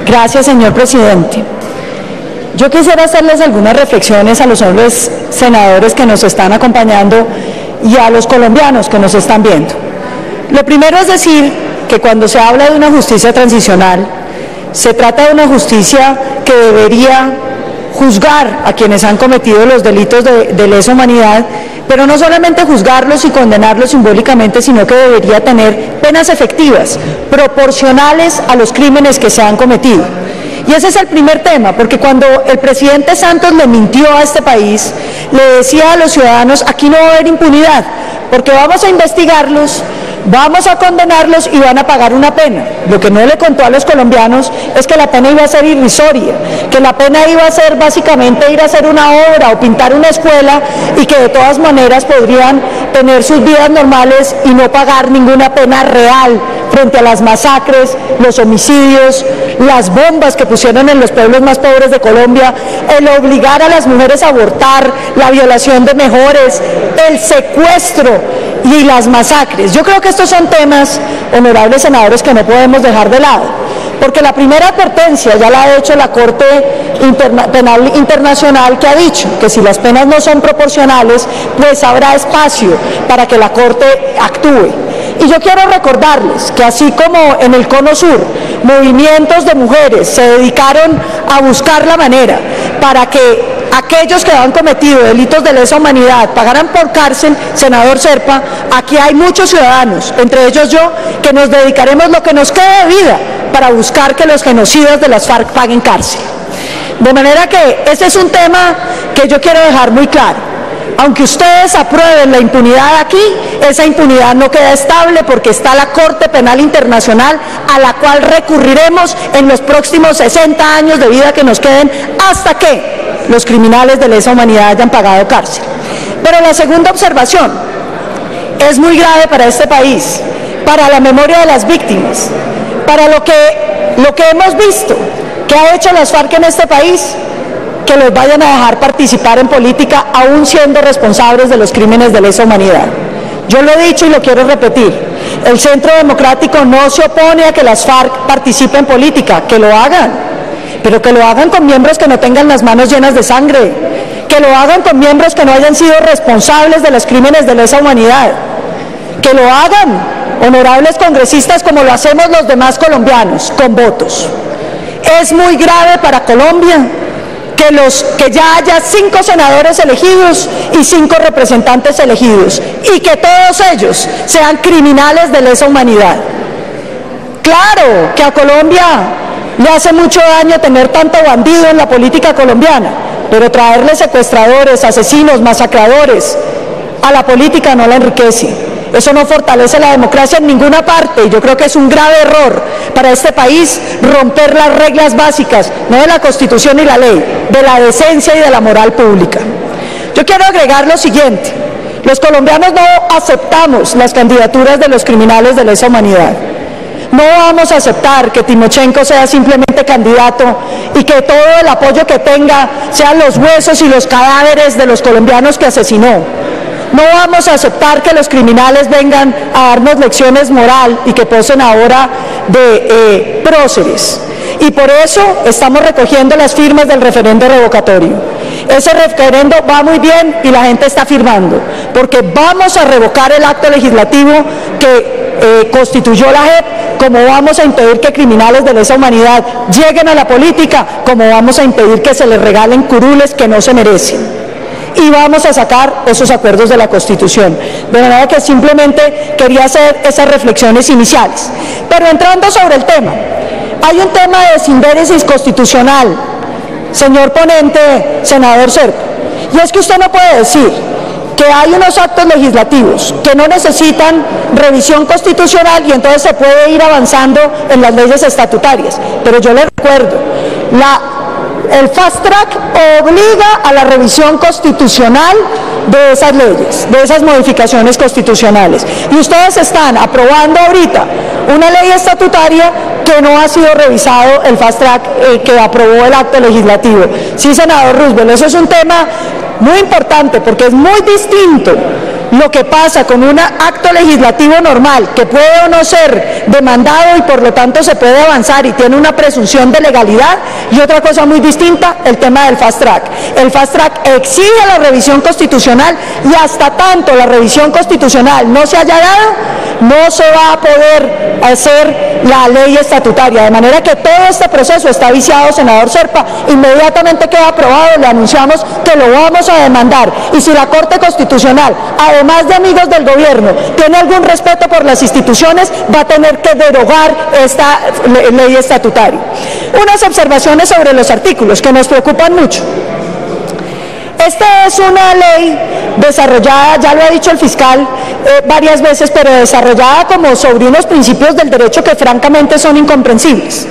Gracias, señor presidente. Yo quisiera hacerles algunas reflexiones a los hombres senadores que nos están acompañando y a los colombianos que nos están viendo. Lo primero es decir que cuando se habla de una justicia transicional, se trata de una justicia que debería juzgar a quienes han cometido los delitos de lesa humanidad, pero no solamente juzgarlos y condenarlos simbólicamente, sino que debería tener penas efectivas, proporcionales a los crímenes que se han cometido. Y ese es el primer tema, porque cuando el presidente Santos le mintió a este país, le decía a los ciudadanos, aquí no va a haber impunidad, porque vamos a investigarlos, vamos a condenarlos y van a pagar una pena. Lo que no le contó a los colombianos es que la pena iba a ser irrisoria, que la pena iba a ser básicamente ir a hacer una obra o pintar una escuela y que de todas maneras podrían tener sus vidas normales y no pagar ninguna pena real frente a las masacres, los homicidios, las bombas que pusieron en los pueblos más pobres de Colombia, el obligar a las mujeres a abortar, la violación de menores, el secuestro y las masacres. Yo creo que estos son temas, honorables senadores, que no podemos dejar de lado, porque la primera advertencia ya la ha hecho la Corte Penal Internacional, que ha dicho que si las penas no son proporcionales, pues habrá espacio para que la Corte actúe. Y yo quiero recordarles que así como en el Cono Sur, movimientos de mujeres se dedicaron a buscar la manera para que aquellos que han cometido delitos de lesa humanidad pagaran por cárcel, senador Serpa, aquí hay muchos ciudadanos, entre ellos yo, que nos dedicaremos lo que nos quede de vida para buscar que los genocidas de las FARC paguen cárcel. De manera que este es un tema que yo quiero dejar muy claro. Aunque ustedes aprueben la impunidad aquí, esa impunidad no queda estable porque está la Corte Penal Internacional a la cual recurriremos en los próximos 60 años de vida que nos queden hasta que los criminales de lesa humanidad hayan pagado cárcel. Pero la segunda observación es muy grave para este país, para la memoria de las víctimas, para lo que hemos visto que ha hecho las FARC en este país, que los vayan a dejar participar en política aún siendo responsables de los crímenes de lesa humanidad. Yo lo he dicho y lo quiero repetir, el Centro Democrático no se opone a que las FARC participen en política, que lo hagan, pero que lo hagan con miembros que no tengan las manos llenas de sangre, que lo hagan con miembros que no hayan sido responsables de los crímenes de lesa humanidad, que lo hagan, honorables congresistas, como lo hacemos los demás colombianos, con votos. Es muy grave para Colombia que ya haya 5 senadores elegidos y 5 representantes elegidos, y que todos ellos sean criminales de lesa humanidad. Claro que a Colombia le hace mucho daño tener tanto bandido en la política colombiana, pero traerle secuestradores, asesinos, masacradores a la política no la enriquece. Eso no fortalece la democracia en ninguna parte, y yo creo que es un grave error para este país romper las reglas básicas, no de la Constitución y la ley, de la decencia y de la moral pública. Yo quiero agregar lo siguiente: los colombianos no aceptamos las candidaturas de los criminales de lesa humanidad. No vamos a aceptar que Timochenko sea simplemente candidato y que todo el apoyo que tenga sean los huesos y los cadáveres de los colombianos que asesinó. No vamos a aceptar que los criminales vengan a darnos lecciones moral y que posen ahora de próceres. Y por eso estamos recogiendo las firmas del referendo revocatorio. Ese referendo va muy bien y la gente está firmando, porque vamos a revocar el acto legislativo que constituyó la JEP, como vamos a impedir que criminales de lesa humanidad lleguen a la política, como vamos a impedir que se les regalen curules que no se merecen. Y vamos a sacar esos acuerdos de la Constitución. De manera que simplemente quería hacer esas reflexiones iniciales. Pero entrando sobre el tema, hay un tema de sindéresis constitucional, señor ponente, senador Serpa, y es que usted no puede decir que hay unos actos legislativos que no necesitan revisión constitucional y entonces se puede ir avanzando en las leyes estatutarias. Pero yo le recuerdo, el fast track obliga a la revisión constitucional de esas leyes, de esas modificaciones constitucionales. Y ustedes están aprobando ahorita una ley estatutaria que no ha sido revisado el fast track que aprobó el acto legislativo. Sí, senador Roosevelt, eso es un tema muy importante porque es muy distinto lo que pasa con un acto legislativo normal, que puede o no ser demandado y por lo tanto se puede avanzar y tiene una presunción de legalidad, y otra cosa muy distinta, el tema del fast track. El fast track exige la revisión constitucional y hasta tanto la revisión constitucional no se haya dado, no se va a poder hacer la ley estatutaria, de manera que todo este proceso está viciado, senador Zerpa. Inmediatamente queda aprobado, le anunciamos que lo vamos a demandar, y si la Corte Constitucional, además de amigos del gobierno, tiene algún respeto por las instituciones, va a tener que derogar esta ley estatutaria. Unas observaciones sobre los artículos que nos preocupan mucho. Esta es una ley desarrollada, ya lo ha dicho el fiscal varias veces, pero desarrollada como sobre unos principios del derecho que francamente son incomprensibles.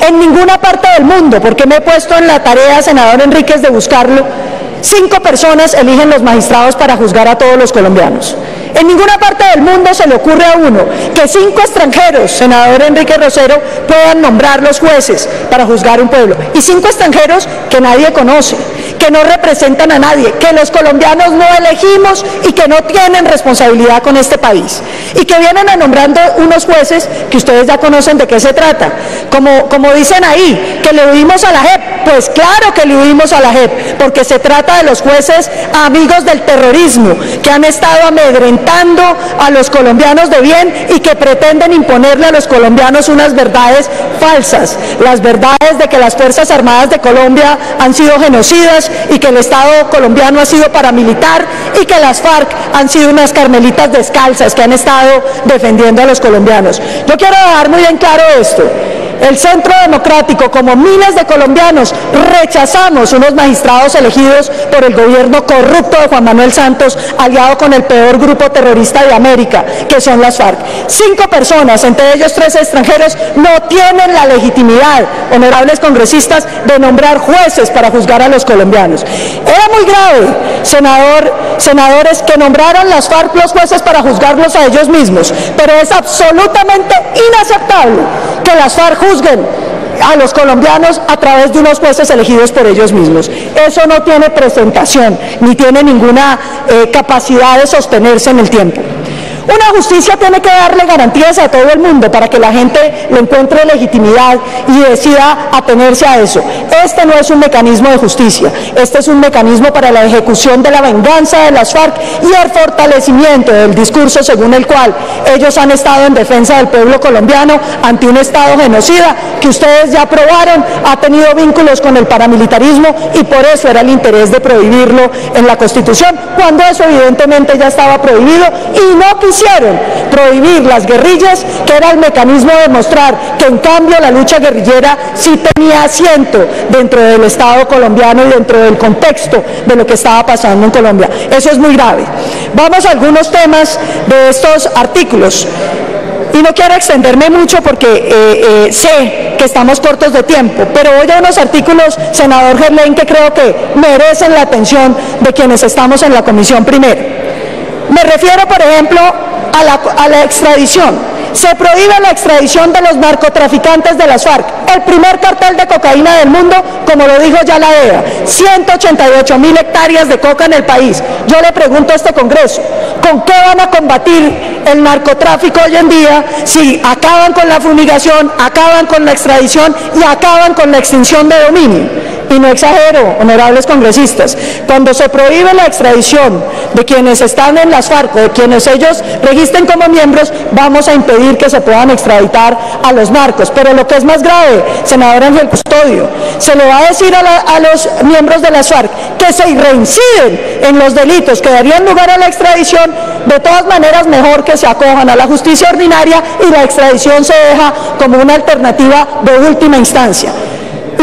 En ninguna parte del mundo, porque me he puesto en la tarea, senador Enríquez, de buscarlo, 5 personas eligen los magistrados para juzgar a todos los colombianos. En ninguna parte del mundo se le ocurre a uno que 5 extranjeros, senador Enrique Rosero, puedan nombrar los jueces para juzgar un pueblo. Y 5 extranjeros que nadie conoce, que no representan a nadie, que los colombianos no elegimos y que no tienen responsabilidad con este país. Y que vienen a nombrando unos jueces que ustedes ya conocen de qué se trata. Como dicen ahí, que le huimos a la JEP. Pues claro que le huimos a la JEP, porque se trata de los jueces amigos del terrorismo, que han estado amedrentando a los colombianos de bien y que pretenden imponerle a los colombianos unas verdades falsas, las verdades de que las Fuerzas Armadas de Colombia han sido genocidas y que el Estado colombiano ha sido paramilitar y que las FARC han sido unas carmelitas descalzas que han estado defendiendo a los colombianos. Yo quiero dejar muy en claro esto. El Centro Democrático, como miles de colombianos, rechazamos unos magistrados elegidos por el gobierno corrupto de Juan Manuel Santos, aliado con el peor grupo terrorista de América, que son las FARC. 5 personas, entre ellos 3 extranjeros, no tienen la legitimidad, honorables congresistas, de nombrar jueces para juzgar a los colombianos. Era muy grave, senadores, que nombraran las FARC los jueces para juzgarlos a ellos mismos, pero es absolutamente inaceptable que las FARC juzguen a los colombianos a través de unos jueces elegidos por ellos mismos. Eso no tiene presentación, ni tiene ninguna capacidad de sostenerse en el tiempo. Una justicia tiene que darle garantías a todo el mundo para que la gente le encuentre legitimidad y decida atenerse a eso. Este no es un mecanismo de justicia, este es un mecanismo para la ejecución de la venganza de las FARC y el fortalecimiento del discurso según el cual ellos han estado en defensa del pueblo colombiano ante un Estado genocida que ustedes ya aprobaron, ha tenido vínculos con el paramilitarismo y por eso era el interés de prohibirlo en la Constitución, cuando eso evidentemente ya estaba prohibido y no quisieron prohibir las guerrillas, que era el mecanismo de demostrar que en cambio la lucha guerrillera sí tenía asiento dentro del Estado colombiano y dentro del contexto de lo que estaba pasando en Colombia. Eso es muy grave. Vamos a algunos temas de estos artículos. Y no quiero extenderme mucho porque sé que estamos cortos de tiempo, pero voy a unos artículos, senador Gerlain, que creo que merecen la atención de quienes estamos en la comisión primero. Me refiero, por ejemplo, a la extradición. Se prohíbe la extradición de los narcotraficantes de las FARC, el primer cartel de cocaína del mundo, como lo dijo ya la DEA, 188.000 hectáreas de coca en el país. Yo le pregunto a este Congreso, ¿con qué van a combatir el narcotráfico hoy en día si acaban con la fumigación, acaban con la extradición y acaban con la extinción de dominio? Y no exagero, honorables congresistas, cuando se prohíbe la extradición de quienes están en las FARC o de quienes ellos registren como miembros, vamos a impedir que se puedan extraditar a los narcos. Pero lo que es más grave, senador Ángel Custodio, se le va a decir a los miembros de las FARC que se reinciden en los delitos que darían lugar a la extradición. De todas maneras, mejor que se acojan a la justicia ordinaria y la extradición se deja como una alternativa de última instancia.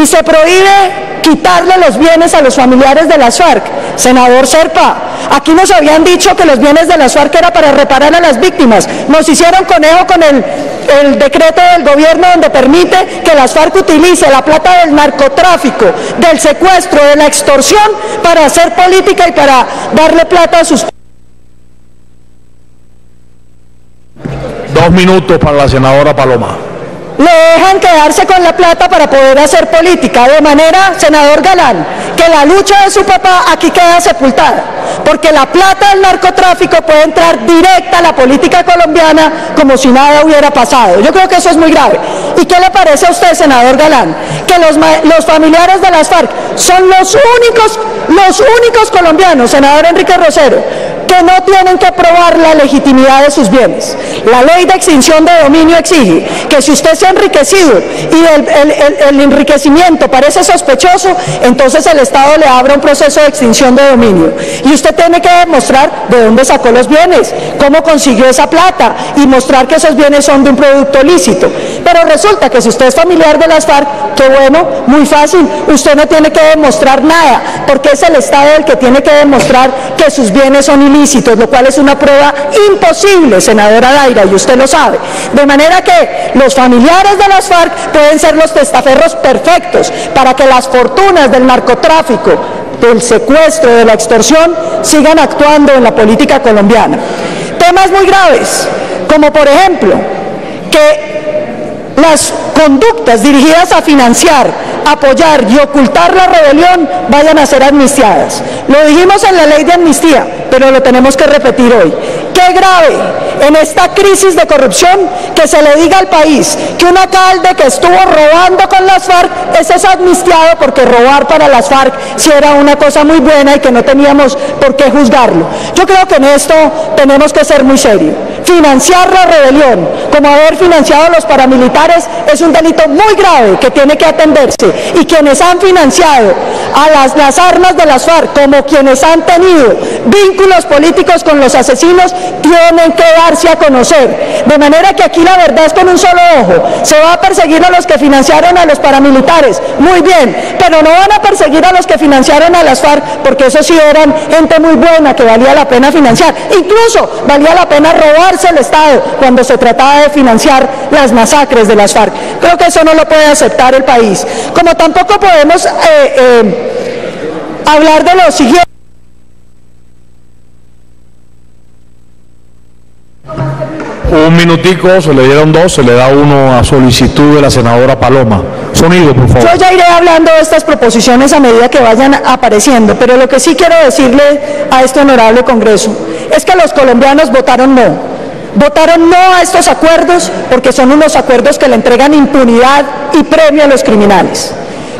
Y se prohíbe quitarle los bienes a los familiares de las FARC. Senador Zerpa, aquí nos habían dicho que los bienes de las FARC era para reparar a las víctimas. Nos hicieron conejo con el decreto del gobierno donde permite que las FARC utilice la plata del narcotráfico, del secuestro, de la extorsión para hacer política y para darle plata a sus... 2 minutos para la senadora Paloma. le dejan quedarse con la plata para poder hacer política, de manera, senador Galán, que la lucha de su papá aquí queda sepultada, porque la plata del narcotráfico puede entrar directa a la política colombiana como si nada hubiera pasado. Yo creo que eso es muy grave. ¿Y qué le parece a usted, senador Galán? Que los familiares de las FARC son los únicos colombianos, senador Enrique Rosero, que no tienen que probar la legitimidad de sus bienes. La ley de extinción de dominio exige que si usted se ha enriquecido y el enriquecimiento parece sospechoso, entonces el Estado le abra un proceso de extinción de dominio. Y usted tiene que demostrar de dónde sacó los bienes, cómo consiguió esa plata y mostrar que esos bienes son de un producto lícito. Pero resulta que si usted es familiar de las FARC, qué bueno, muy fácil, usted no tiene que demostrar nada, porque es el Estado el que tiene que demostrar que sus bienes son ilícitos, lo cual es una prueba imposible, senadora Daira, y usted lo sabe. De manera que los familiares de las FARC pueden ser los testaferros perfectos para que las fortunas del narcotráfico, del secuestro, de la extorsión, sigan actuando en la política colombiana. Temas muy graves, como por ejemplo, que las conductas dirigidas a financiar, apoyar y ocultar la rebelión vayan a ser amnistiadas. Lo dijimos en la ley de amnistía, pero lo tenemos que repetir hoy. ¡Qué grave en esta crisis de corrupción que se le diga al país que un alcalde que estuvo robando con las FARC es amnistiado porque robar para las FARC sí era una cosa muy buena y que no teníamos por qué juzgarlo? Yo creo que en esto tenemos que ser muy serios. Financiar la rebelión, como haber financiado a los paramilitares, es un delito muy grave que tiene que atenderse, y quienes han financiado a las armas de las FARC, como quienes han tenido vínculos políticos con los asesinos, tienen que darse a conocer. De manera que aquí la verdad es con un solo ojo. Se va a perseguir a los que financiaron a los paramilitares, muy bien, pero no van a perseguir a los que financiaron a las FARC, porque eso sí eran gente muy buena que valía la pena financiar. Incluso valía la pena robarse el Estado cuando se trataba de financiar las masacres de las FARC. Creo que eso no lo puede aceptar el país. Como tampoco podemos hablar de lo siguiente. Un minutico, se le dieron dos, se le da uno a solicitud de la senadora Paloma. Sonido, por favor. Yo ya iré hablando de estas proposiciones a medida que vayan apareciendo, pero lo que sí quiero decirle a este honorable Congreso es que los colombianos votaron no. Votaron no a estos acuerdos porque son unos acuerdos que le entregan impunidad y premio a los criminales.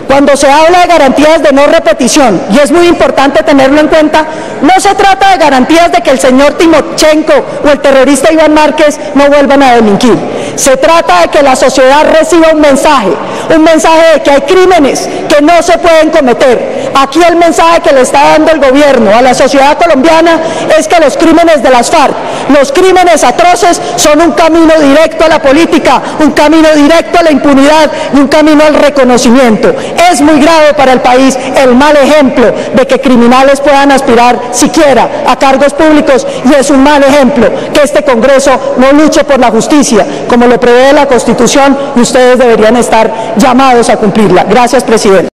Cuando se habla de garantías de no repetición, y es muy importante tenerlo en cuenta, no se trata de garantías de que el señor Timochenko o el terrorista Iván Márquez no vuelvan a delinquir. Se trata de que la sociedad reciba un mensaje de que hay crímenes que no se pueden cometer. Aquí el mensaje que le está dando el gobierno a la sociedad colombiana es que los crímenes de las FARC, los crímenes atroces, son un camino directo a la política, un camino directo a la impunidad y un camino al reconocimiento. Es muy grave para el país el mal ejemplo de que criminales puedan aspirar siquiera a cargos públicos, y es un mal ejemplo que este Congreso no luche por la justicia como lo prevé la Constitución, y ustedes deberían estar llamados a cumplirla. Gracias, presidente.